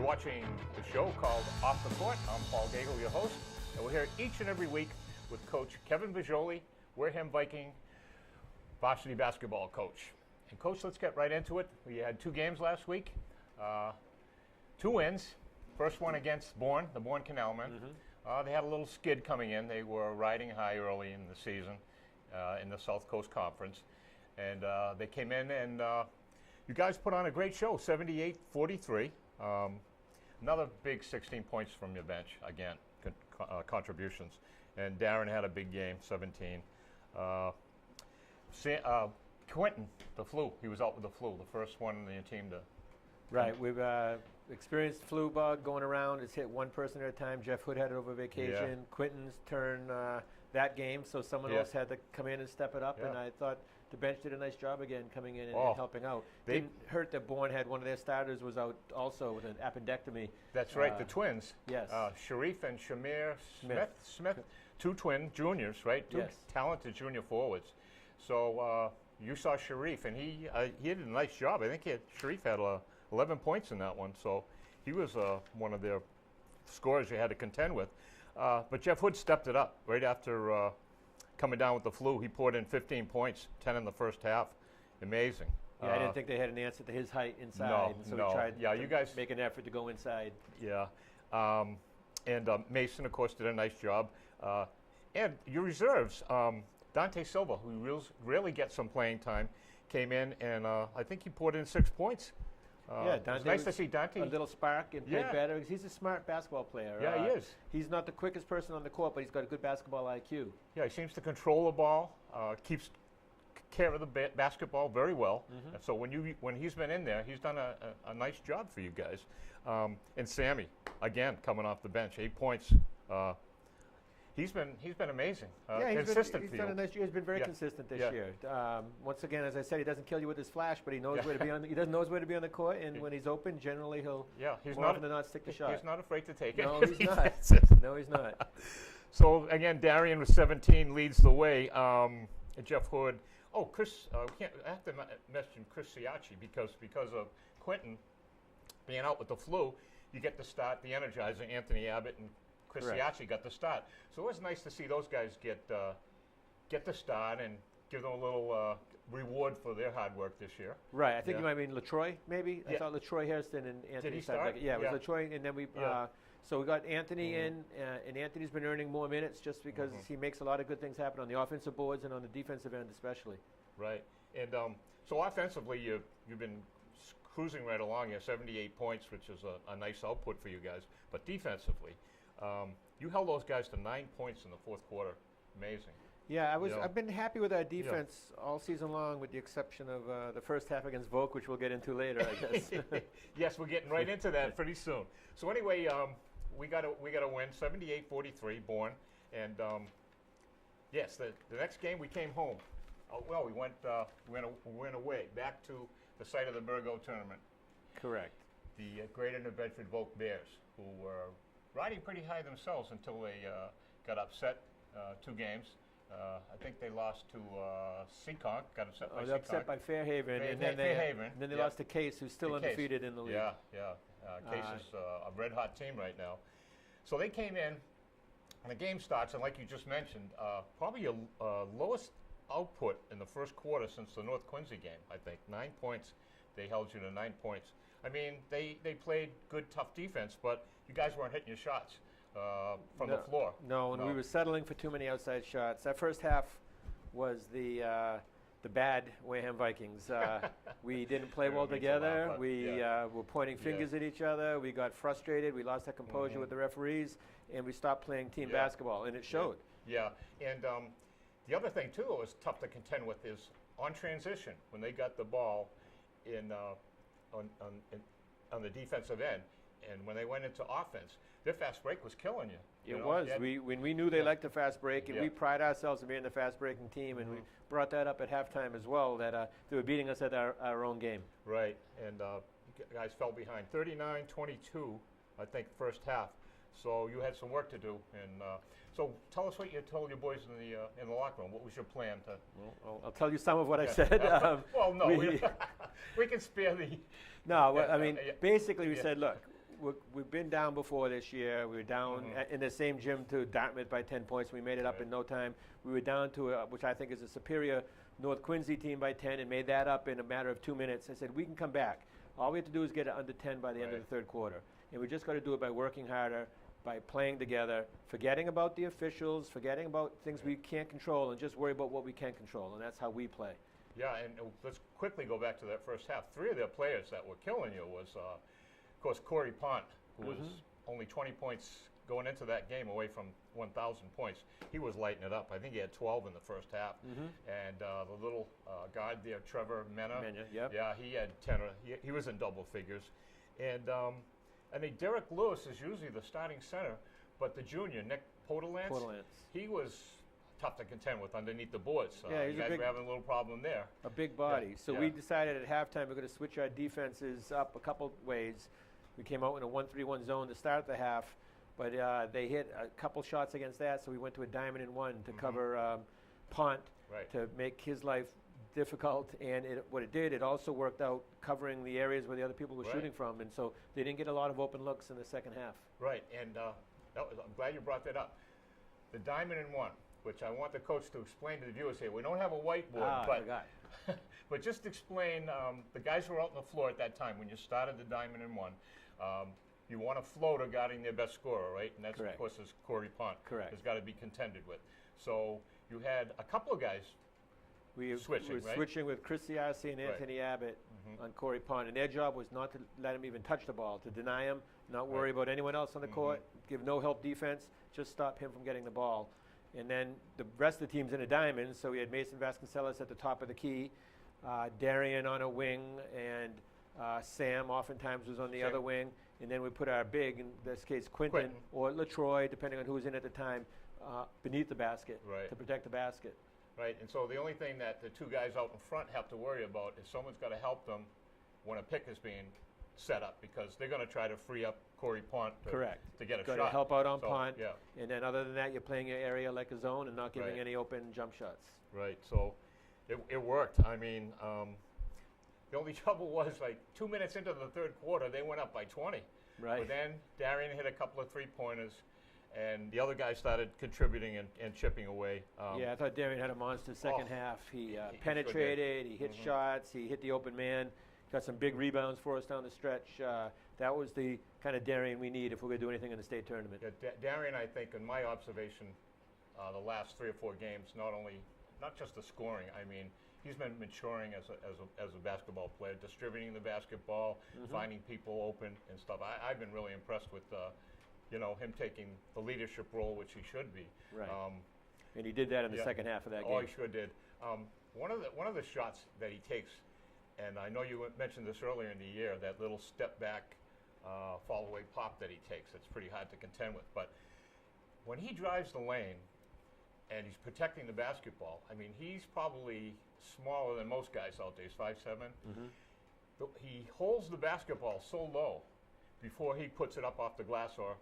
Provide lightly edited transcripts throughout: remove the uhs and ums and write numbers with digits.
watching the show called Off the Court. I'm Paul Geigle, your host, and we're here each and every week with Coach Kevin Brogioli, Wareham Vikings Varsity Basketball coach. And Coach, let's get right into it. We had 2 games last week, 2 wins. First one against Bourne, the Bourne Canalmen. They had a little skid coming in. They were riding high early in the season in the South Coast Conference. And they came in and you guys put on a great show, 78-43. Another big 16 points from your bench, again, contributions. And Darren had a big game, 17. Quentin, the flu, he was out with the flu, the first one in the team to... Right, we've experienced flu bug going around. It's hit one person at a time. Jeff Hood had it over vacation. Yeah. Quentin's turn that game, so someone else had to come in and step it up, and I thought the bench did a nice job again coming in and helping out. Didn't hurt that Bourne had one of their starters was out also with an appendectomy. That's right, the twins. Yes. Sharif and Shamir Smith, 2 twin juniors, right? 2 talented junior forwards. So you saw Sharif, and he did a nice job. I think Sharif had 11 points in that one, so he was one of their scorers you had to contend with. But Jeff Hood stepped it up right after coming down with the flu. He poured in 15 points, 10 in the first half. Amazing. Yeah, I didn't think they had an answer to his height inside. So we tried you guys make an effort to go inside. Yeah. And Mason, of course, did a nice job. And your reserves, Dante Silva, who really gets some playing time, came in, and I think he poured in 6 points. Dante, it's nice to see Dante. A little spark and play better. He's a smart basketball player. Yeah, he is. He's not the quickest person on the court, but he's got a good basketball IQ. Yeah, he seems to control the ball, keeps care of the basketball very well. And so when he's been in there, he's done a nice job for you guys. And Sammy, again, coming off the bench, 8 points. He's been amazing. Consistent. He's done a nice year. He's been very consistent this year. Once again, as I said, he doesn't kill you with his flash, but he knows where to be on. He knows where to be on the court, and when he's open, generally he'll more often than not stick the shot. He's not afraid to take it. No, he's not. No, he's not. So again, Darian with 17 leads the way. Jeff Hood. Oh, Chris. I have to mention Chris Siachi because of Quentin being out with the flu. You get the start, the energizer, Anthony Abbott and Chris Siachi got the start. So it was nice to see those guys get the start and give them a little reward for their hard work this year. Right. I think you might mean LaTroy, maybe. I thought LaTroy Hairston and Anthony. Did he start? Yeah, it was LaTroy, and then we. So we got Anthony in, and Anthony's been earning more minutes just because he makes a lot of good things happen on the offensive boards and on the defensive end especially. Right. And so offensively, you've been cruising right along here, 78 points, which is a nice output for you guys. But defensively, you held those guys to 9 points in the fourth quarter. Amazing. Yeah, I've been happy with our defense all season long, with the exception of the first half against Volk, which we'll get into later, I guess. Yes, we're getting right into that pretty soon. So anyway, we got a win, 78-43, Bourne, and yes, the next game we came home. Well, we went away back to the site of the Burgo tournament. Correct. The Greater New Bedford Volk Bears, who were riding pretty high themselves until they got upset 2 games. I think they lost to Seekonk, got upset by Seekonk. Upset by Fairhaven, and then they lost to Case, who's still undefeated in the league. Case is a red-hot team right now. So they came in, and the game starts, and like you just mentioned, probably your lowest output in the first quarter since the North Quincy game, I think. 9 points. They held you to 9 points. I mean, they played good, tough defense, but you guys weren't hitting your shots from the floor. No, we were settling for too many outside shots. That first half was the bad Wareham Vikings. We didn't play well together. We were pointing fingers at each other. We got frustrated. We lost our composure with the referees, and we stopped playing team basketball, and it showed. Yeah, and the other thing, too, that was tough to contend with is on transition, when they got the ball on the defensive end, and when they went into offense, their fast break was killing you. It was. We knew they liked the fast break, and we pride ourselves in being the fast breaking team, and we brought that up at halftime as well, that they were beating us at our own game. Right, and guys fell behind 39-22, I think, first half. So you had some work to do, and so tell us what you told your boys in the locker room. What was your plan to? Well, I'll tell you some of what I said. Well, no, we can spare the. No, I mean, basically we said, look, we've been down before this year. We were down in the same gym to Dartmouth by 10 points. We made it up in no time. We were down to, which I think is a superior North Quincy team by 10, and made that up in a matter of 2 minutes. I said, we can come back. All we have to do is get it under 10 by the end of the third quarter. And we just got to do it by working harder, by playing together, forgetting about the officials, forgetting about things we can't control, and just worry about what we can control. And that's how we play. Yeah, and let's quickly go back to that first half. 3 of their players that were killing you was, of course, Corey Pont, who was only 20 points going into that game away from 1,000 points. He was lighting it up. I think he had 12 in the first half. And the little guard there, Trevor Mena, yeah, he had 10. He was in double figures. And I think Derek Lewis is usually the starting center, but the junior, Nick Podolance, he was tough to contend with underneath the boards. Yeah, you guys were having a little problem there. A big body. So we decided at halftime we're going to switch our defenses up a couple ways. We came out in a 1-3-1 zone to start the half, but they hit a couple shots against that, so we went to a diamond and one to cover Pont to make his life difficult. And what it did, it also worked out covering the areas where the other people were shooting from, and so they didn't get a lot of open looks in the second half. Right, and I'm glad you brought that up. The diamond and one, which I want the coach to explain to the viewers here. We don't have a whiteboard, but just explain the guys who were out on the floor at that time when you started the diamond and one. You want a floater guarding their best scorer, right? And that's, of course, is Corey Pont. Has got to be contended with. So you had a couple of guys switching with Chris Ciarci and Anthony Abbott on Corey Pont. And their job was not to let him even touch the ball, to deny him, not worry about anyone else on the court, give no help defense, just stop him from getting the ball. And then the rest of the team's in a diamond, so we had Mason Vasconcelos at the top of the key, Darian on a wing, and Sam oftentimes was on the other wing. And then we put our big, in this case Quinton, or LaTroy, depending on who was in at the time, beneath the basket to protect the basket. Right, and so the only thing that the 2 guys out in front have to worry about is someone's got to help them when a pick is being set up, because they're going to try to free up Corey Pont to get a shot. Got to help out on Pont, and then other than that, you're playing your area like a zone and not giving any open jump shots. Right, so it worked. I mean, the only trouble was, like, 2 minutes into the third quarter, they went up by 20. Right. But then Darian hit a couple of three-pointers, and the other guys started contributing and chipping away. I thought Darian had a monster second half. He penetrated, he hit shots, he hit the open man, got some big rebounds for us down the stretch. That was the kind of Darian we need if we're going to do anything in the state tournament. Yeah, Darian, I think, in my observation, the last 3 or 4 games, not just the scoring, I mean, he's been maturing as a basketball player, distributing the basketball, finding people open and stuff. I've been really impressed with him taking the leadership role, which he should be. Right. And he did that in the second half of that game. Oh, he sure did. One of the shots that he takes, and I know you mentioned this earlier in the year, that little step back fall away pop that he takes, it's pretty hard to contend with. But when he drives the lane and he's protecting the basketball, I mean, he's probably smaller than most guys out there. He's 5'7". He holds the basketball so low before he puts it up off the glass or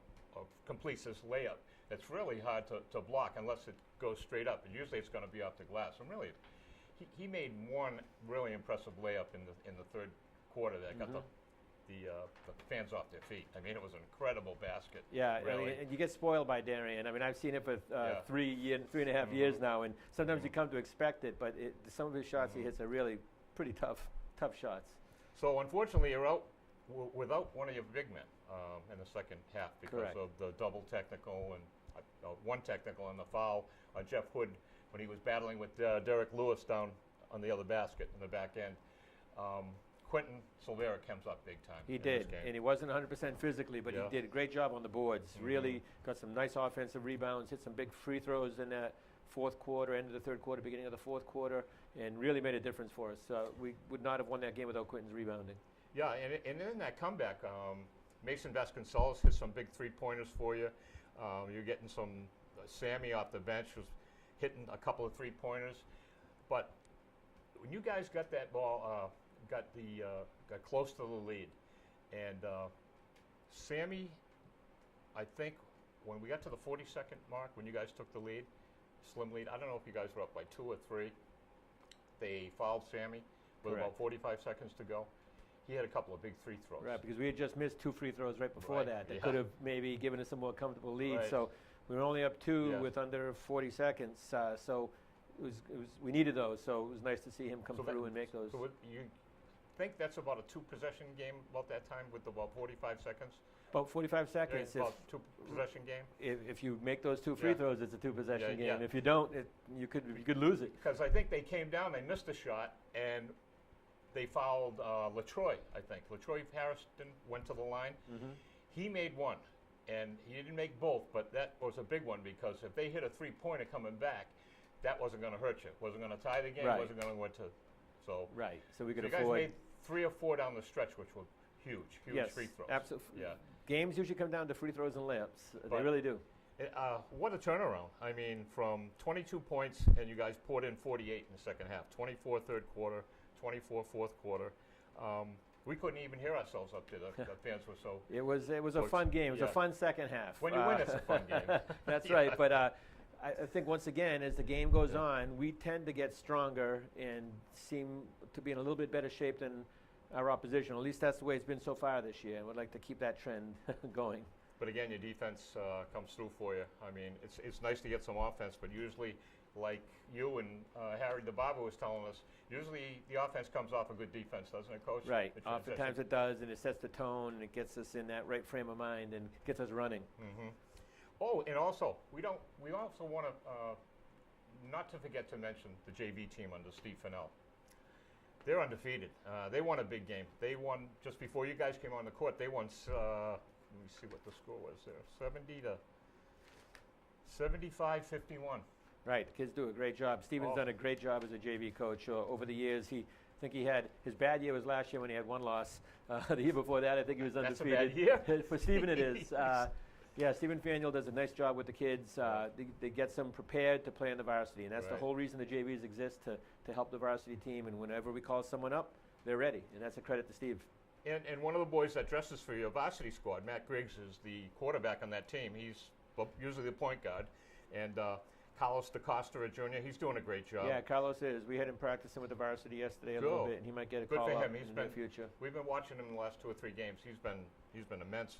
completes his layup. It's really hard to block unless it goes straight up. And usually it's going to be off the glass. And really, he made one really impressive layup in the third quarter that got the fans off their feet. I mean, it was an incredible basket. Yeah, really. I mean, and you get spoiled by Darian. I mean, I've seen it for 3.5 years now, and sometimes you come to expect it, but some of his shots he hits are really pretty tough shots. So unfortunately, you're out without one of your big men in the second half because of the double technical and one technical and the foul on Jeff Hood when he was battling with Derek Lewis down on the other basket in the back end. Quinton Silvera comes up big time. He did, and he wasn't 100% physically, but he did a great job on the boards. Really got some nice offensive rebounds, hit some big free throws in that fourth quarter, end of the third quarter, beginning of the fourth quarter, and really made a difference for us. We would not have won that game without Quinton's rebounding. Yeah, and in that comeback, Mason Vasconcelos hit some big three-pointers for you. You're getting some Sammy off the bench was hitting a couple of three-pointers. But when you guys got that ball, got close to the lead, and Sammy, I think when we got to the 40-second mark, when you guys took the lead, slim lead, I don't know if you guys were up by 2 or 3, they fouled Sammy with about 45 seconds to go. he had a couple of big free throws. Right, because we had just missed 2 free throws right before that. That could have maybe given us a more comfortable lead. Right. So we were only up 2 with under 40 seconds. So we needed those. So it was nice to see him come through and make those. So you think that's about a 2-possession game about that time with about 45 seconds? About 45 seconds. About 2-possession game? If you make those 2 free throws, it's a 2-possession game. Yeah. If you don't, you could lose it. Because I think they came down, they missed a shot, and they fouled LaTroy, I think. LaTroy Harrison went to the line. Mm-hmm. He made one, and he didn't make both, but that was a big one because if they hit a three-pointer coming back, that wasn't going to hurt you. Wasn't going to tie the game. Right. Wasn't going to win to. So right. So we could you afford. guys made 3 or 4 down the stretch, which were huge free throws. Absolutely. Yeah. Games usually come down to free throws and layups. They really do. What a turnaround. I mean, from 22 points, and you guys poured in 48 in the second half. 24 third quarter, 24 fourth quarter. We couldn't even hear ourselves up there. The fans were so. It was a fun game. It was a fun second half. When you win, it's a fun game. That's right. But I think once again, as the game goes on, we tend to get stronger and seem to be in a little bit better shape than our opposition. At least that's the way it's been so far this year, and we'd like to keep that trend going. But again, your defense comes through for you. I mean, it's nice to get some offense, but usually, like you and Harry the Barber was telling us, usually the offense comes off a good defense, doesn't it, Coach? Right. Oftentimes it does, and it sets the tone, and it gets us in that right frame of mind and gets us running. Mm-hmm. Oh, and also, we also want to not to forget to mention the JV team under Steve Fennell. They're undefeated. They won a big game. They won just before you guys came on the court. They won. Let me see what the score was there. 75-51. Right. The kids do a great job. Steven's done a great job as a JV coach over the years. I think he had his bad year was last year when he had 1 loss. The year before that, I think he was undefeated. That's a bad year. For Steven, it is. Yeah, Stephen Faniel does a nice job with the kids. They get them prepared to play in the varsity, and that's the whole reason the JVs exist, to help the varsity team. And whenever we call someone up, they're ready, and that's a credit to Steve. And one of the boys that dresses for your varsity squad, Matt Griggs, is the quarterback on that team. He's usually the point guard. And Carlos DaCosta, Jr., he's doing a great job. Yeah, Carlos is. We had him practicing with the varsity yesterday a little bit, and he might get a call up in the near future. We've been watching him in the last 2 or 3 games. He's been immense.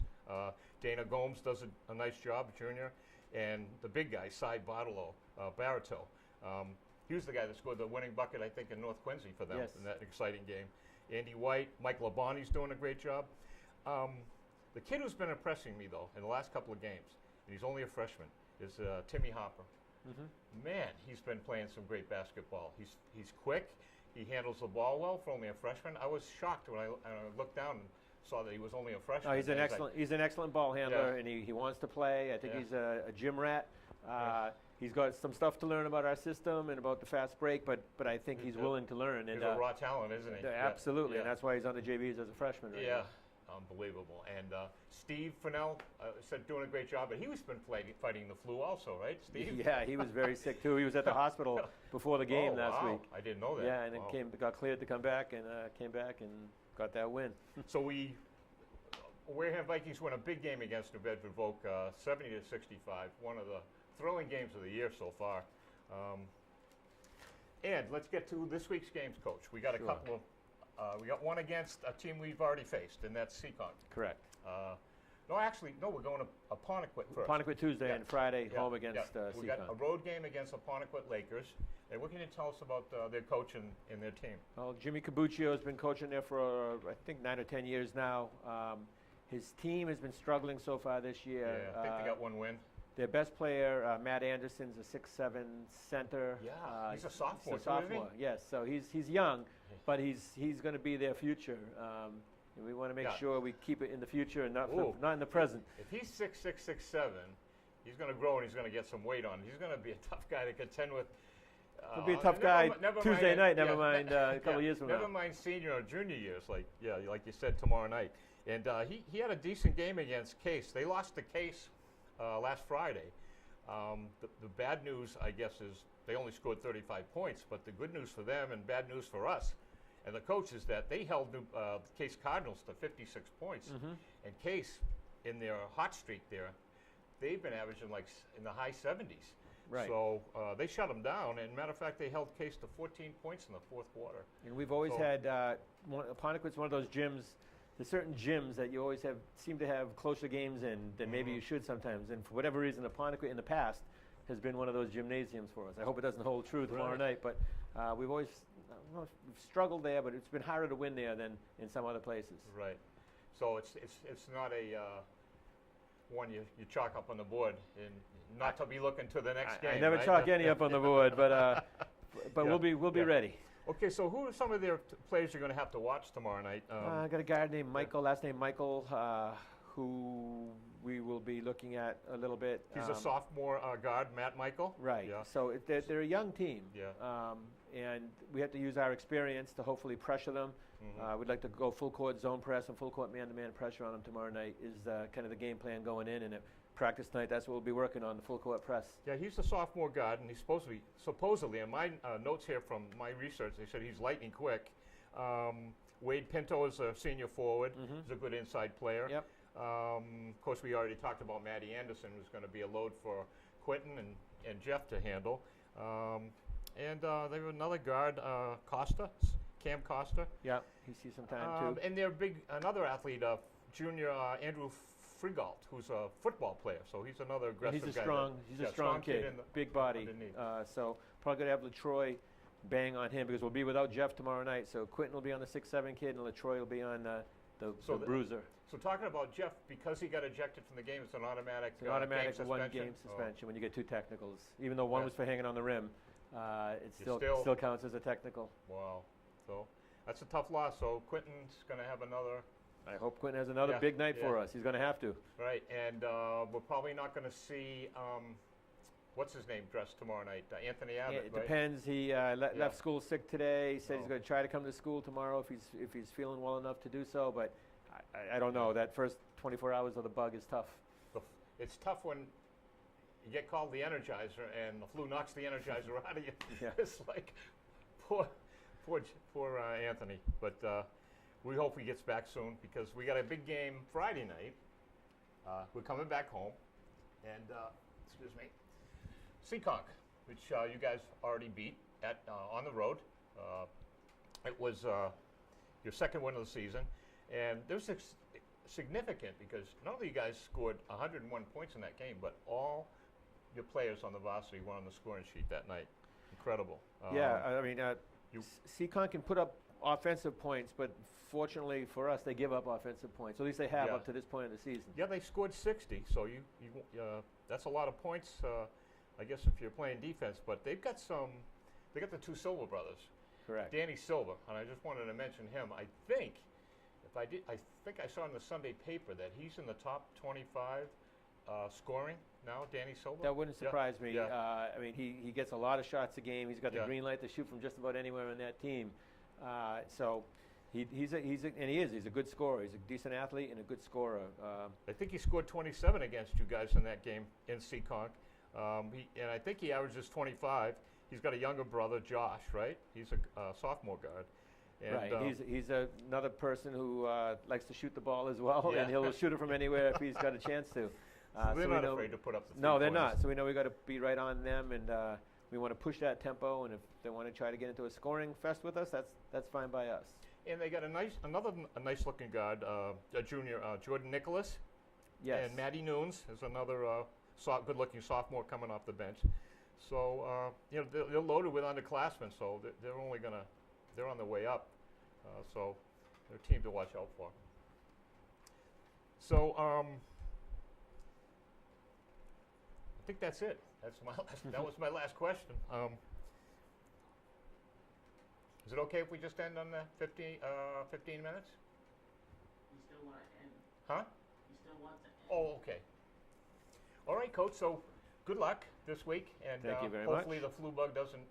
Dana Gomes does a nice job, Jr., and the big guy, Cy Barreto. He was the guy that scored the winning bucket, I think, in North Quincy for them in that exciting game. Andy White, Mike Labonte's doing a great job. The kid who's been impressing me, though, in the last couple of games, and he's only a freshman, is Timmy Hopper. Mm-hmm. Man, he's been playing some great basketball. He's quick. He handles the ball well for only a freshman. I was shocked when I looked down and saw that he was only a freshman. Oh, he's an excellent ball handler, and he wants to play. I think he's a gym rat. He's got some stuff to learn about our system and about the fast break, but I think he's willing to learn. He's a raw talent, isn't he? Absolutely, and that's why he's on the JVs as a freshman right now. Unbelievable. And Steve Fennell said doing a great job, but he was been fighting the flu also, right, Steve? Yeah, he was very sick too. He was at the hospital before the game last week. I didn't know that. Yeah, and it got cleared to come back, and came back and got that win. So Wareham Vikings won a big game against New Bedford Volk, 70-65. One of the thrilling games of the year so far. And let's get to this week's games, Coach. We got a couple of. We got one against a team we've already faced, and that's Seekonk. Correct. No, we're going to Apponequet first. Apponequet Tuesday and Friday home against Seekonk. We got a road game against Apponequet Lakers. And what can you tell us about their coach and their team? Well, Jimmy Cabuccio has been coaching there for, I think, 9 or 10 years now. His team has been struggling so far this year. Yeah, I think they got 1 win. Their best player, Matt Anderson's a 6'7" center. Yeah, he's a sophomore. He's a sophomore, yes. So he's young, but he's going to be their future. And we want to make sure we keep it in the future and not in the present. If he's 6'6", 6'7", he's going to grow and he's going to get some weight on. He's going to be a tough guy to contend with. He'll be a tough guy Tuesday night. Never mind a couple years from now. Never mind senior or junior years, like you said, tomorrow night. And he had a decent game against Case. They lost to Case last Friday. The bad news, I guess, is they only scored 35 points. But the good news for them and bad news for us and the coach is that they held the Case Cardinals to 56 points. Mm-hmm. And Case, in their hot streak there, they've been averaging like in the high 70s. Right. So they shut them down, and matter of fact, they held Case to 14 points in the fourth quarter. And we've always had, Apponequet's one of those gyms, there's certain gyms that you always seem to have closer games in than maybe you should sometimes. And for whatever reason, Apponequet in the past has been one of those gymnasiums for us. I hope it doesn't hold true tomorrow night, but we've always we've struggled there, but it's been harder to win there than in some other places. Right. So it's not a one you chalk up on the board, and not to be looking to the next game. I never chalk any up on the board, but we'll be ready. Okay, so who are some of their players you're going to have to watch tomorrow night? I got a guy named Michael, last name Michael, who we will be looking at a little bit. He's a sophomore guard, Matt Michael. Right. Yeah. So they're a young team. Yeah. And we have to use our experience to hopefully pressure them. We'd like to go full court zone press and full court man-to-man pressure on them tomorrow night is kind of the game plan going in. And at practice tonight, that's what we'll be working on, the full court press. Yeah, he's a sophomore guard, and he's supposedly, in my notes here from my research, they said he's lightning quick. Wade Pinto is a senior forward. He's a good inside player. Yep. Of course, we already talked about Matty Anderson, who's going to be a load for Quentin and Jeff to handle. And they have another guard, Cam Costa. Yeah, he sees some time too. And they're another athlete, junior Andrew Frigault, who's a football player. So he's another aggressive guy. He's a strong kid, big body. So probably going to have LaTroy bang on him because we'll be without Jeff tomorrow night. So Quentin will be on the 6'7" kid, and LaTroy will be on the bruiser. So talking about Jeff, because he got ejected from the game, it's an automatic. It's an automatic game one-game suspension when you get two technicals. Even though one was for hanging on the rim, it still counts as a technical. Wow. So that's a tough loss. So Quentin's going to have another. I hope Quentin has another big night for us. He's going to have to. Right, and we're probably not going to see. What's his name dressed tomorrow night? Anthony Abbott. It depends. He left school sick today. He said he's going to try to come to school tomorrow if he's feeling well enough to do so. But I don't know. That first 24 hours of the bug is tough. It's tough when you get called the Energizer and the flu knocks the Energizer out of you. Yeah. It's like poor Anthony. But we hope he gets back soon because we got a big game Friday night. We're coming back home, and excuse me. Seekonk, which you guys already beat on the road. It was your second win of the season, and there was significant because not only you guys scored 101 points in that game, but all your players on the varsity were on the scoring sheet that night. Incredible. Yeah, I mean, Seekonk can put up offensive points, but fortunately for us, they give up offensive points. At least they have up to this point of the season. Yeah, they scored 60, so you that's a lot of points. I guess if you're playing defense, but they got the two Silver brothers. Correct. Danny Silver, and I just wanted to mention him. I think I saw in the Sunday paper that he's in the top 25 scoring now, Danny Silver. That wouldn't surprise me. Yeah. I mean, he gets a lot of shots a game. He's got the green light to shoot from just about anywhere on that team. So he's a good scorer. He's a decent athlete and a good scorer. I think he scored 27 against you guys in that game in Seekonk. And I think he averages 25. He's got a younger brother, Josh, right? He's a sophomore guard. And, right. He's another person who likes to shoot the ball as well, and he'll shoot it from anywhere if he's got a chance to. So they're not afraid to put up the 3 No, they're pointers. not. So we know we got to be right on them, and we want to push that tempo. And if they want to try to get into a scoring fest with us, that's fine by us. And they got a nice looking guard, a junior, Jordan Nicholas. Yes. And Matty Nunes is another good looking sophomore coming off the bench. So they're loaded with underclassmen, so they're on their way up. So they're a team to watch out for. So I think that's it. That was my last question. Is it okay if we just end on the 15 minutes? You still want to end. Huh? You still want to end. Oh, okay. All right, Coach. So good luck this week, and Thank you very hopefully much. the flu bug doesn't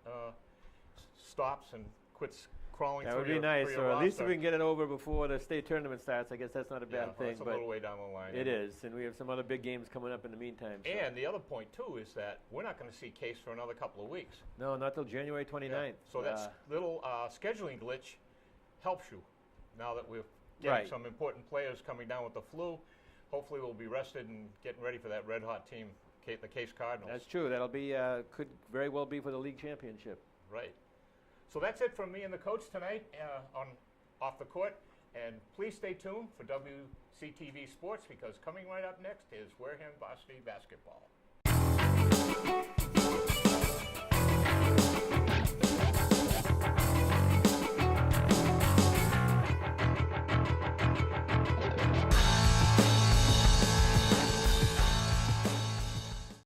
stops and quits crawling. That would through be nice, your or at least if roster. we can get it over before the state tournament starts. I guess that's not a bad thing. It's a but little way down the line. it is, and we have some other big games coming up in the meantime. So. And the other point too is that we're not going to see Case for another couple of weeks. No, not till January 29th. Yeah. So that little scheduling glitch helps you now that we're getting some important players coming down with the flu. Hopefully we'll be rested and getting ready for that red hot team the Case Cardinals. That's true. That'll be could very well be for the league championship. Right. So that's it from me and the coach tonight on Off the Court. And please stay tuned for WCTV Sports, because coming right up next is Wareham Varsity Basketball.